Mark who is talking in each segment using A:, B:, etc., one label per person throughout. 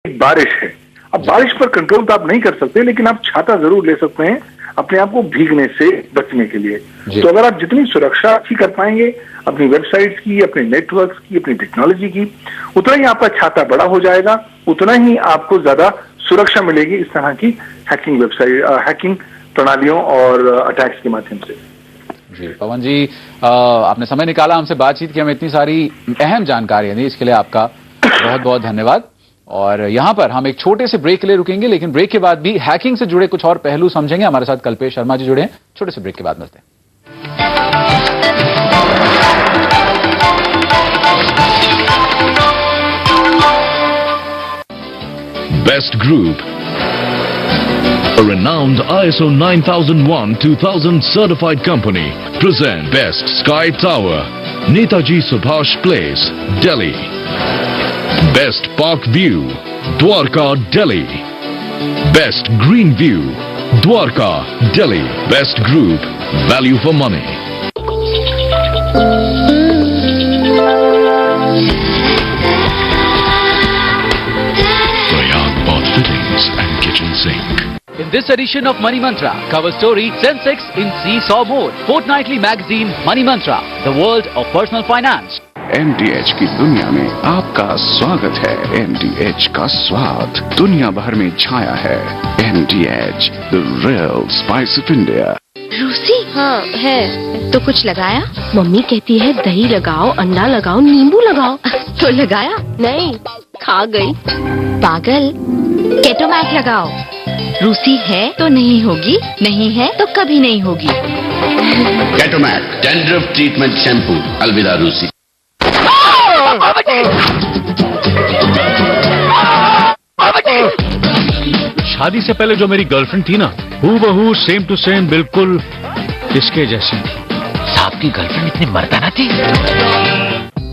A: बारिश है। अब बारिश पर कंट्रोल तो आप नहीं कर सकते, लेकिन आप छाता जरूर ले सकते हैं अपने आप को भीगने से बचने के लिए। तो अगर आप जितनी सुरक्षा अच्छी कर पाएंगे अपनी वेबसाइट्स की, अपने नेटवर्क्स की, अपनी टेक्नोलॉजी की, उतना ही आपका छाता बड़ा हो जाएगा, उतना ही आपको ज्यादा सुरक्षा मिलेगी इस तरह की हैकिंग प्रणालियों और अटैक्स के माध्यम से।
B: जी पवन जी, आपने समय निकाला हमसे बातचीत की, हमें इतनी सारी अहम जानकारी दी, इसके लिए आपका बहुत बहुत धन्यवाद। और यहां पर हम एक छोटे से ब्रेक के लिए रुकेंगे, लेकिन ब्रेक के बाद भी हैकिंग से जुड़े कुछ और पहलू समझेंगे। हमारे साथ कल्पेश शर्मा जी जुड़े हैं। छोटे से ब्रेक के बाद मिलते हैं।
C: Best Group, a renowned ISO 9001-2000 certified company, present Best Sky Tower, Netaji Subhash Place, Delhi. Best Park View, Dwarka, Delhi. Best Green View, Dwarka, Delhi. Best Group, value for money. Fittings and kitchen sink.
D: In this edition of Money Mantra, cover story Sensex in Seesaw Mode. Fortnightly magazine Money Mantra, the world of personal finance.
E: MDH की दुनिया में आपका स्वागत है। MDH का स्वाद दुनिया भर में छाया है। MDH, the real spice of India.
F: रूसी? हाँ है। तो कुछ लगाया? मम्मी कहती है दही लगाओ, अंडा लगाओ, नींबू लगाओ। तो लगाया? नहीं, खा गई। पागल। केटोमैक लगाओ। रूसी है तो नहीं होगी, नहीं है तो कभी नहीं होगी।
G: केटोमैक डैंड्रफ ट्रीटमेंट शैम्पू। अलविदा रूसी।
H: शादी से पहले जो मेरी गर्लफ्रेंड थी ना, हूबहू सेम टू सेम बिल्कुल इसके जैसी।
D: साहब की गर्लफ्रेंड इतनी मर्दाना थी।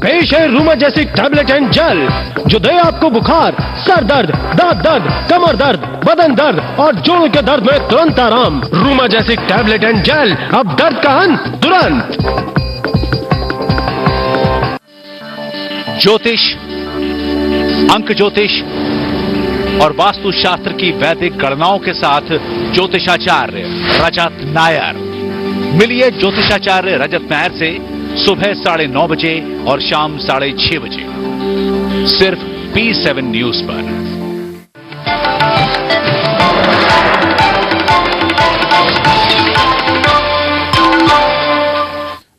H: पेश है रूमा जैसी टैबलेट एंड जेल, जो दे आपको बुखार, सर दर्द, दांत दर्द, कमर दर्द, बदन दर्द और जोड़ों के दर्द में तुरंत आराम। रूमा जैसी टैबलेट एंड जेल, अब दर्द का अंत तुरंत।
D: ज्योतिष, अंक ज्योतिष और वास्तु शास्त्र की वैदिक गणनाओं के साथ ज्योतिषाचार्य रजत नायर। मिलिए ज्योतिषाचार्य रजत नायर से सुबह 9:30 बजे और शाम 6:30 बजे, सिर्फ P7 न्यूज पर।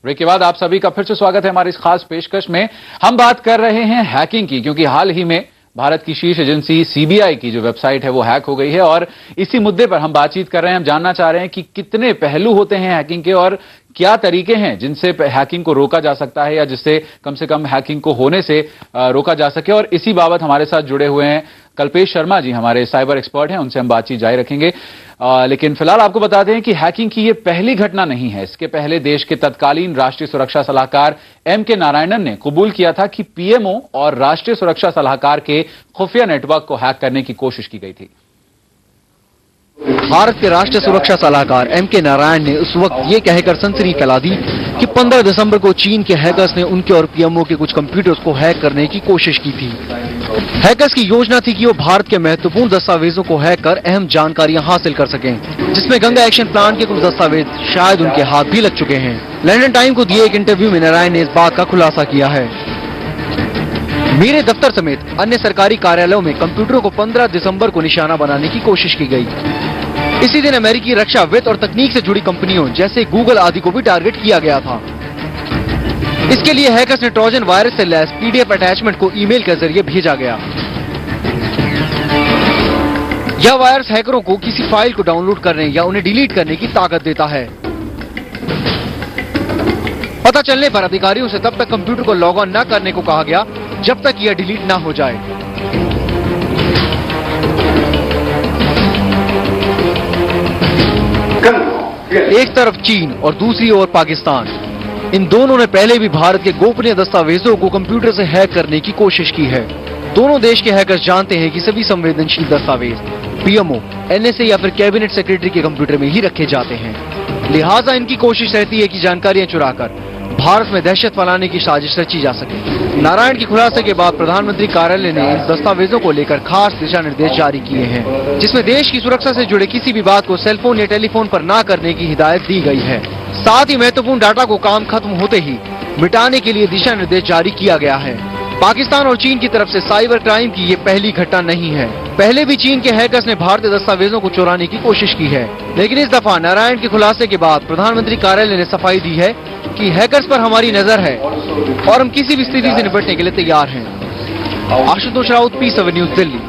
B: ब्रेक के बाद आप सभी का फिर से स्वागत है हमारी इस खास पेशकश में। हम बात कर रहे हैं हैकिंग की, क्योंकि हाल ही में भारत की शीर्ष एजेंसी सीबीआई की जो वेबसाइट है वो हैक हो गई है, और इसी मुद्दे पर हम बातचीत कर रहे हैं। हम जानना चाह रहे हैं कि कितने पहलू होते हैं हैकिंग के और क्या तरीके हैं जिनसे हैकिंग को रोका जा सकता है, या जिससे कम से कम हैकिंग को होने से रोका जा सके। और इसी बाबत हमारे साथ जुड़े हुए हैं कल्पेश शर्मा जी, हमारे साइबर एक्सपर्ट हैं, उनसे हम बातचीत जारी रखेंगे। लेकिन फिलहाल आपको बता दें कि हैकिंग की ये पहली घटना नहीं है। इसके पहले देश के तत्कालीन राष्ट्रीय सुरक्षा सलाहकार M.K. नारायणन ने कबूल किया था कि पीएमओ और राष्ट्रीय सुरक्षा सलाहकार के खुफिया नेटवर्क को हैक करने की कोशिश की गई थी।
I: भारत के राष्ट्रीय सुरक्षा सलाहकार M.K. नारायण ने उस वक्त ये कहकर सनसनी फैला दी कि 15 दिसंबर को चीन के हैकर्स ने उनके और पीएमओ के कुछ कंप्यूटर्स को हैक करने की कोशिश की थी। हैकर्स की योजना थी कि वो भारत के महत्वपूर्ण दस्तावेजों को हैक कर अहम जानकारियां हासिल कर सकें, जिसमें गंगा एक्शन प्लान के कुछ दस्तावेज शायद उनके हाथ भी लग चुके हैं। लंदन टाइम को दिए एक इंटरव्यू में नारायण ने इस बात का खुलासा किया है। मेरे दफ्तर समेत अन्य सरकारी कार्यालयों में कंप्यूटरों को 15 दिसंबर को निशाना बनाने की कोशिश की गई। इसी दिन अमेरिकी रक्षा वित्त और तकनीक से जुड़ी कंपनियों जैसे गूगल आदि को भी टारगेट किया गया था। इसके लिए हैकर्स ने ट्रोजन वायरस से लैस पीडीएफ अटैचमेंट को ईमेल के जरिए भेजा गया। यह वायरस हैकरों को किसी फाइल को डाउनलोड करने या उन्हें डिलीट करने की ताकत देता है। पता चलने पर अधिकारियों से तब तक कंप्यूटर को लॉग ऑन न करने को कहा गया जब तक यह डिलीट ना हो जाए। एक तरफ चीन और दूसरी ओर पाकिस्तान, इन दोनों ने पहले भी भारत के गोपनीय दस्तावेजों को कंप्यूटर से हैक करने की कोशिश की है। दोनों देश के हैकर्स जानते हैं कि सभी संवेदनशील दस्तावेज पीएमओ, एनएसए या फिर कैबिनेट सेक्रेटरी के कंप्यूटर में ही रखे जाते हैं। लिहाजा इनकी कोशिश रहती है कि जानकारियां चुराकर भारत में दहशत फैलाने की साजिश रची जा सके। नारायण की खुलासे के बाद प्रधानमंत्री कार्यालय ने इन दस्तावेजों को लेकर खास दिशा निर्देश जारी किए हैं, जिसमें देश की सुरक्षा से जुड़े किसी भी बात को सेलफोन या टेलीफोन पर ना करने की हिदायत दी गई है। साथ ही महत्वपूर्ण डाटा को काम खत्म होते ही मिटाने के लिए दिशा निर्देश जारी किया गया है। पाकिस्तान और चीन की तरफ से साइबर क्राइम की ये पहली घटना नहीं है। पहले भी चीन के हैकर्स ने भारतीय दस्तावेजों को चुराने की कोशिश की है, लेकिन इस दफा नारायण के खुलासे के बाद प्रधानमंत्री कार्यालय ने सफाई दी है कि हैकर्स पर हमारी नजर है और हम किसी भी स्थिति से निपटने के लिए तैयार हैं। Ashutosh Raut, P7 news, Delhi.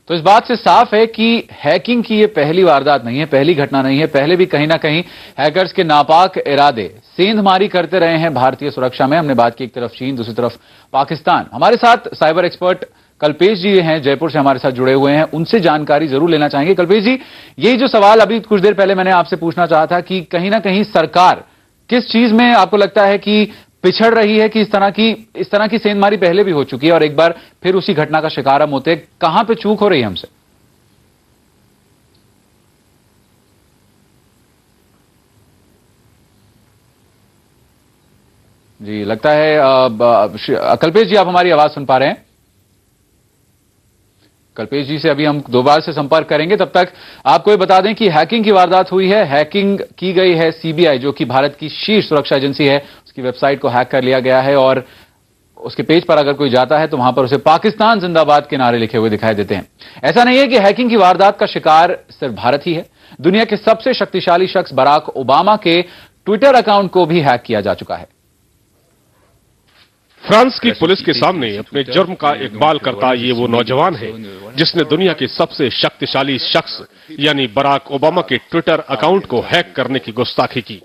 B: तो इस बात से साफ है कि हैकिंग की ये पहली वारदात नहीं है, पहली घटना नहीं है। पहले भी कहीं ना कहीं हैकर्स के नापाक इरादे सेंधमारी करते रहे हैं भारतीय सुरक्षा में। हमने बात की एक तरफ चीन, दूसरी तरफ पाकिस्तान। हमारे साथ साइबर एक्सपर्ट कल्पेश जी हैं, जयपुर से हमारे साथ जुड़े हुए हैं, उनसे जानकारी जरूर लेना चाहेंगे। कल्पेश जी, यही जो सवाल अभी कुछ देर पहले मैंने आपसे पूछना चाहा था कि कहीं ना कहीं सरकार किस चीज में आपको लगता है कि पिछड़ रही है कि इस तरह की सेंधमारी पहले भी हो चुकी है और एक बार फिर उसी घटना का शिकार हम होते हैं? कहां पे चूक हो रही है हमसे? जी, लगता है कल्पेश जी, आप हमारी आवाज सुन पा रहे हैं? कल्पेश जी से अभी हम दोबारा से संपर्क करेंगे। तब तक आपको ये बता दें कि हैकिंग की वारदात हुई है। हैकिंग की गई है सीबीआई, जो कि भारत की शीर्ष सुरक्षा एजेंसी है, उसकी वेबसाइट को हैक कर लिया गया है और उसके पेज पर अगर कोई जाता है तो वहां पर उसे पाकिस्तान जिंदाबाद के नारे लिखे हुए दिखाई देते हैं। ऐसा नहीं है कि हैकिंग की वारदात का शिकार सिर्फ भारत ही है। दुनिया के सबसे शक्तिशाली शख्स बराक ओबामा के ट्विटर अकाउंट को भी हैक किया जा चुका है।
H: फ्रांस की पुलिस के सामने अपने जुर्म का इकबाल करता ये वो नौजवान है जिसने दुनिया के सबसे शक्तिशाली शख्स यानी बराक ओबामा के ट्विटर अकाउंट को हैक करने की गुस्ताखी की।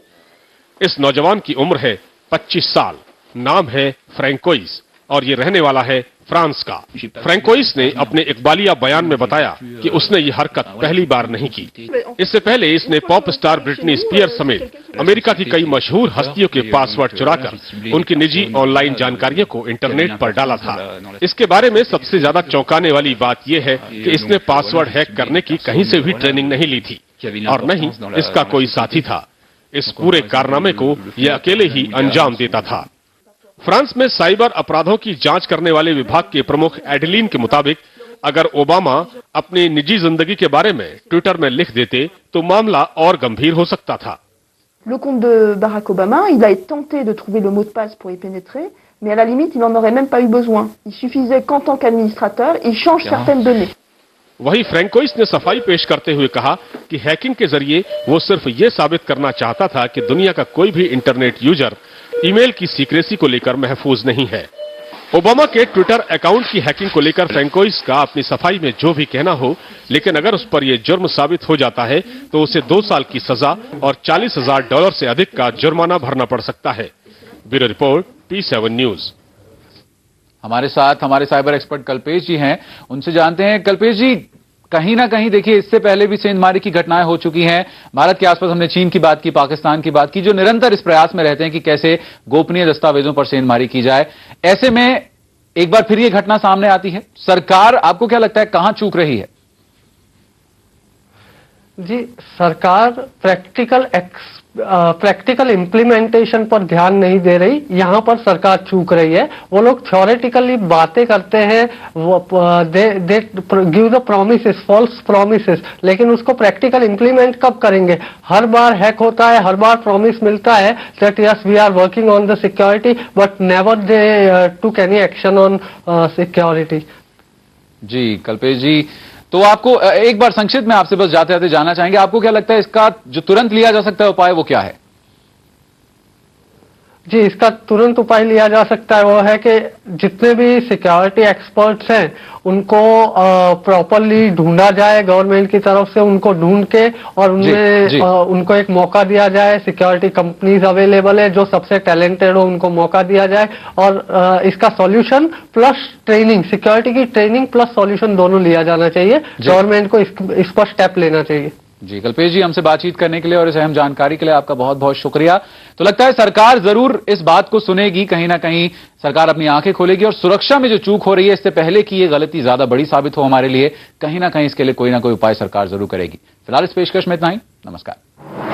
H: इस नौजवान की उम्र है 25 साल, नाम है फ्रैंकोइस और ये रहने वाला है फ्रांस का। फ्रैंकोइस ने अपने इकबालिया बयान में बताया कि उसने ये हरकत पहली बार नहीं की। इससे पहले इसने पॉप स्टार ब्रिटनी स्पीयर्स समेत अमेरिका की कई मशहूर हस्तियों के पासवर्ड चुराकर उनकी निजी ऑनलाइन जानकारियों को इंटरनेट पर डाला था। इसके बारे में सबसे ज्यादा चौंकाने वाली बात यह है कि इसने पासवर्ड हैक करने की कहीं से भी ट्रेनिंग नहीं ली थी और न ही इसका कोई साथी था। इस पूरे कारनामे को यह अकेले ही अंजाम देता था। फ्रांस में साइबर अपराधों की जांच करने वाले विभाग के प्रमुख एडलिन के मुताबिक अगर ओबामा अपनी निजी जिंदगी के बारे में ट्विटर में लिख देते तो मामला और गंभीर हो सकता था।
J: Le compte de Barack Obama, il a tenté de trouver le mot de passe pour y pénétrer, mais à la limite, il n'en aurait même pas eu besoin. Il suffisait qu'en tant qu'administrateur, il change certaines données.
H: वही François ने सफाई पेश करते हुए कहा कि hacking के जरिए वो सिर्फ ये साबित करना चाहता था कि दुनिया का कोई भी इंटरनेट यूजर ईमेल की सीक्रेसी को लेकर महफूज नहीं है। ओबामा के ट्विटर अकाउंट की हैकिंग को लेकर फ्रैंकोइस का अपनी सफाई में जो भी कहना हो, लेकिन अगर उस पर यह जुर्म साबित हो जाता है तो उसे 2 साल की सजा और $40,000 से अधिक का जुर्माना भरना पड़ सकता है। Bureau report, P7 news.
B: हमारे साथ हमारे साइबर एक्सपर्ट कल्पेश जी हैं, उनसे जानते हैं। कल्पेश जी, कहीं ना कहीं देखिए इससे पहले भी सेंधमारी की घटनाएं हो चुकी हैं भारत के आसपास। हमने चीन की बात की, पाकिस्तान की बात की, जो निरंतर इस प्रयास में रहते हैं कि कैसे गोपनीय दस्तावेजों पर सेंधमारी की जाए। ऐसे में एक बार फिर ये घटना सामने आती है। सरकार, आपको क्या लगता है कहां चूक रही है?
K: जी, सरकार प्रैक्टिकल इम्प्लीमेंटेशन पर ध्यान नहीं दे रही। यहाँ पर सरकार चूक रही है। वो लोग थ्योरेटिकली बातें करते हैं, they give the promises, false promises, लेकिन उसको प्रैक्टिकल इम्प्लीमेंट कब करेंगे? हर बार हैक होता है, हर बार प्रॉमिस मिलता है that yes we are working on the security, but never they took any action on security.
B: जी कल्पेश जी, तो आपको एक बार संक्षिप्त में आपसे बस जाते जाते जानना चाहेंगे, आपको क्या लगता है इसका जो तुरंत लिया जा सकता है उपाय वो क्या है?
K: जी, इसका तुरंत उपाय लिया जा सकता है वो है कि जितने भी सिक्योरिटी एक्सपर्ट्स हैं उनको प्रॉपरली ढूंढा जाए गवर्नमेंट की तरफ से, उनको ढूंढ के और उनमें उनको एक मौका दिया जाए। सिक्योरिटी कंपनीज अवेलेबल है, जो सबसे टैलेंटेड हो उनको मौका दिया जाए और इसका सॉल्यूशन प्लस ट्रेनिंग, सिक्योरिटी की ट्रेनिंग प्लस सॉल्यूशन दोनों लिया जाना चाहिए। गवर्नमेंट को इस पर स्टेप लेना चाहिए।
B: जी कल्पेश जी, हमसे बातचीत करने के लिए और इस अहम जानकारी के लिए आपका बहुत बहुत शुक्रिया। तो लगता है सरकार जरूर इस बात को सुनेगी, कहीं ना कहीं सरकार अपनी आंखें खोलेगी और सुरक्षा में जो चूक हो रही है इससे पहले कि ये गलती ज्यादा बड़ी साबित हो हमारे लिए, कहीं ना कहीं इसके लिए कोई ना कोई उपाय सरकार जरूर करेगी। फिलहाल इस पेशकश में इतना ही। नमस्कार।